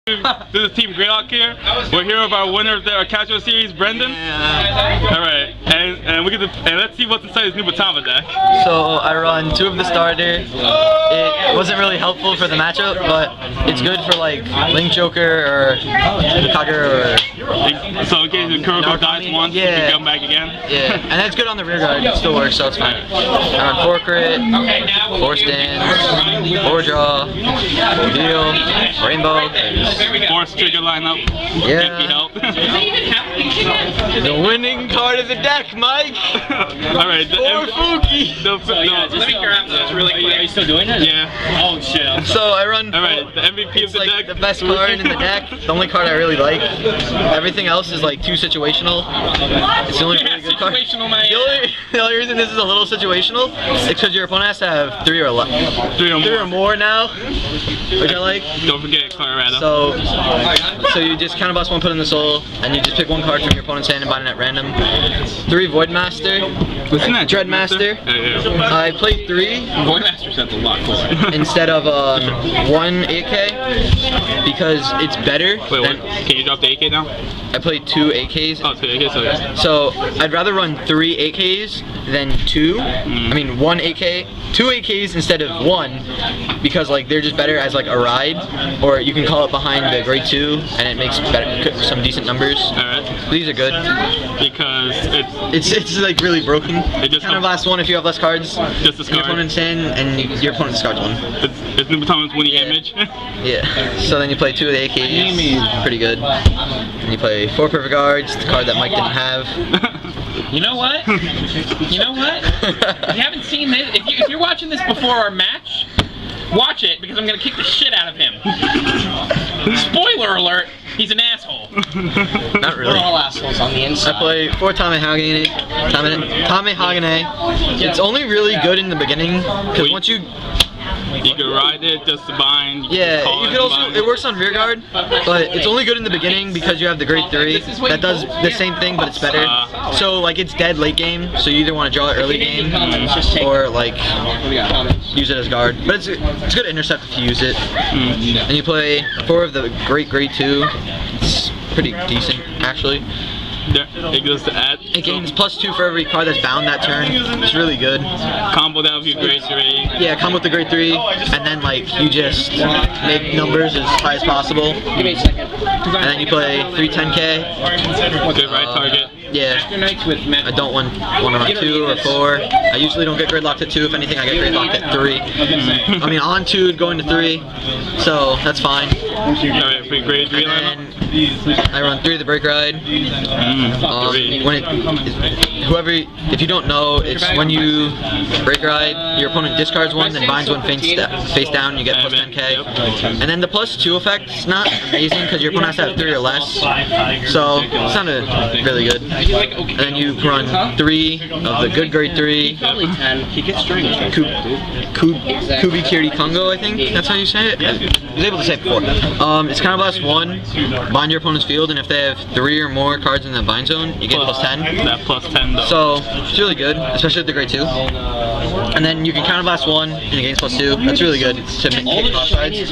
This is Team Gradelock here. We're here with our winner of our casual series, Brendan. Alright, and let's see what's inside his Nubatama deck. So I run 2 of the starter. It wasn't really helpful for the matchup, but it's good for like Link Joker or Kagura or... So in case the Kuroko dies once, you can come back again? Yeah, and that's good on the rear guard. It still works, so it's fine. I run 4 crit, 4 stands, 4 draw, deal, rainbow. Force trigger lineup. Yeah. Help. The winning card of the deck, Mike. Alright. For Fuki. Let me grab this really quick. Are you still doing it? Yeah. Oh shit. So I run. Alright. The MVP of the deck. The best card in the deck. The only card I really like. Everything else is like too situational. It's the only really good card. The only reason this is a little situational is because your opponent has to have 3 or less. 3 or more now, which I like. Don't forget Colorado. So you just counterblast 1, put in the soul, and you just pick 1 card from your opponent's hand and bind it at random. 3 Void Master. Wasn't that Dread Master? Yeah. I played 3. Void Master sounds a lot cooler. Instead of 1 AK because it's better. Wait, what? Can you drop the AK now? I played 2 AKs. Oh, 2 AKs, okay. So I'd rather run 3 AKs than 2. I mean 1 AK, 2 AKs instead of 1 because like they're just better as like a ride, or you can call it behind the grade 2 and it makes some decent numbers. Alright. These are good because it's like really broken. It just counterblast 1 if you have less cards. Just discard. Your opponent's hand and your opponent discards 1. It's Nubatama's winning image. Yeah. So then you play 2 of the AKs. Pretty good. And you play 4 Perfect Guards, the card that Mike didn't have. You know what? You know what? If you haven't seen this, if you're watching this before our match, watch it because I'm gonna kick the shit out of him. Spoiler alert, he's an asshole. Not really. We're all assholes on the inside. I play 4 Tamehagane. It's only really good in the beginning because once you can ride it just to bind. Yeah, you could also, it works on rear guard, but it's only good in the beginning because you have the grade 3 that does the same thing, but it's better. So like it's dead late game, so you either want to draw it early game or like use it as guard. But it's good to intercept if you use it. And you play 4 of the grade 2. It's pretty decent actually. It goes to add. It gains +2 for every card that's bound that turn. It's really good. Combo that with your grade 3. Yeah, combo with the grade 3, and then like you just make numbers as high as possible. Give me a second. And then you play 3 10K. Good right target. Yeah. I don't want to run 2 or 4. I usually don't get gridlocked at 2. If anything, I get gridlocked at 3. I mean, on 2 going to 3, so that's fine. Alright, for grade 3 lineup. I run 3 of the break ride. If you don't know, it's when you break ride, your opponent discards 1, then binds 1 face down, you get +10K. And then the +2 effect is not amazing because your opponent has to have 3 or less, so it's not really good. And then you run 3 of the good grade 3. Probably 10. He gets strange. Kubi Kiri Kongo, I think that's how you say it. I was able to say it before. It's counterblast 1, bind your opponent's field, and if they have 3 or more cards in the bind zone, you get +10. That +10 though. So it's really good, especially with the grade 2. And then you can counterblast 1 and it gains +2. That's really good to hit cross rides.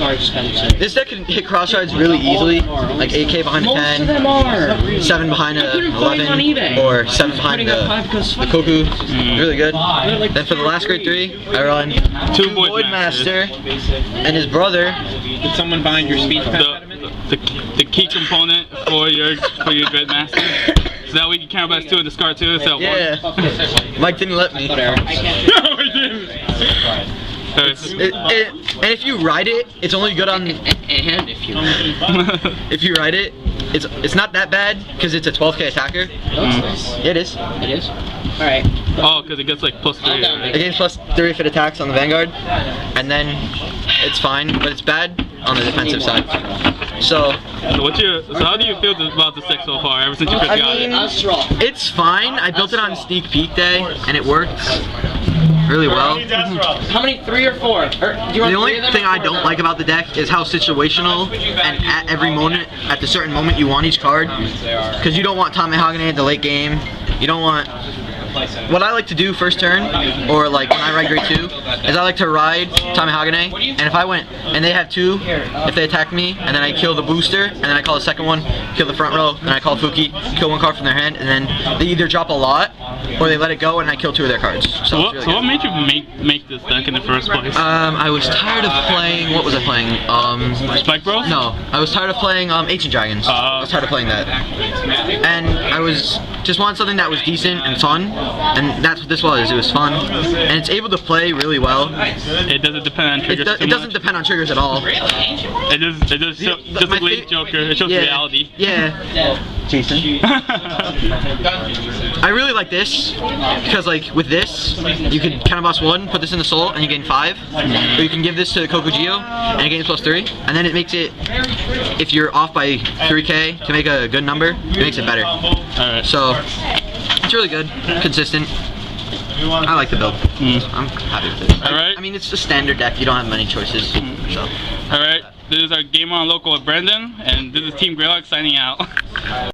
This deck can hit cross rides really easily, like 8K behind a 10, 7 behind a 11, or 7 behind the Koku. Really good. Then for the last grade 3, I run 2 Void Master and his brother. Did someone bind your speech the key component for your Dread Master. So that way you can counterblast 2 and discard 2 instead of 1. Yeah. Mike didn't let me. No, he didn't. And if you ride it, it's only good on. And if you ride it, it's not that bad because it's a 12K attacker. Yeah, it is. It is. All right. Oh, because it gets like +3. It gains +3 if it attacks on the Vanguard, and then it's fine, but it's bad on the defensive side. So how do you feel about this deck so far? Ever since you first got it? It's fine. I built it on Sneak Peek Day, and it worked really well. How many? 3 or 4? The only thing I don't like about the deck is how situational, and at every moment, at the certain moment, you want each card, because you don't want Tamehagane at the late game. You don't want what I like to do first turn, or like when I ride grade 2, is I like to ride Tamihagane, and if I went and they have 2, if they attack me, and then I kill the booster, and then I call the second one, kill the front row, and I call Fuki, kill 1 card from their hand, and then they either drop a lot or they let it go, and I kill 2 of their cards. So what made you make this deck in the first place? I was tired of playing. What was I playing? Spike Bros? No, I was tired of playing Ancient Dragons. I was tired of playing that, and I was just wanted something that was decent and fun, and that's what this was. It was fun, and it's able to play really well. It doesn't depend on triggers. It doesn't depend on triggers at all. It just a late Joker. It shows reality. Yeah. Jason. I really like this because, like, with this, you could counterboss 1, put this in the soul, and you gain 5. Or you can give this to Kokujio, and it gains +3. And then it makes it, if you're off by 3k to make a good number, it makes it better. Alright. So, it's really good, consistent. I like the build. I'm happy with it. Alright. I mean, it's a standard deck. You don't have many choices. So. Alright. This is our Game On Local with Brendan, and this is Team Gradelock signing out.